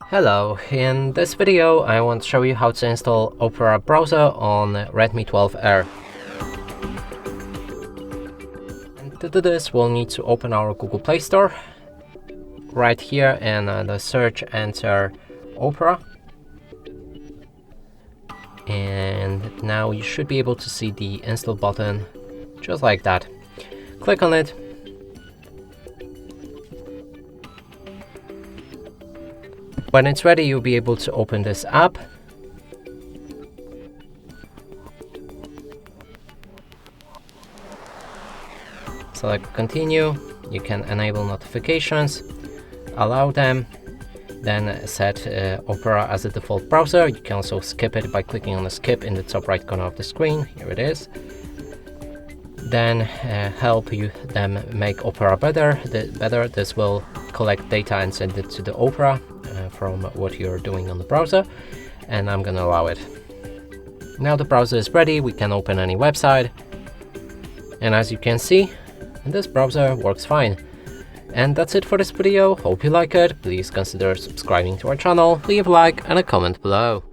Hello, in this video I want to show you how to install Opera browser on Redmi 12R. And to do this we'll need to open our Google Play Store. Right here in the search enter Opera. And now you should be able to see the install button just like that. Click on it. When it's ready, you'll be able to open this app. Select continue. You can enable notifications, allow them, then set Opera as a default browser. You can also skip it by clicking on the skip in the top right corner of the screen. Here it is. Then help you them make Opera better. This will collect data and send it to the Opera from what you're doing on the browser, and I'm gonna allow it. Now the browser is ready, we can open any website, and as you can see, this browser works fine. And that's it for this video. Hope you like it. Please consider subscribing to our channel, leave a like and a comment below.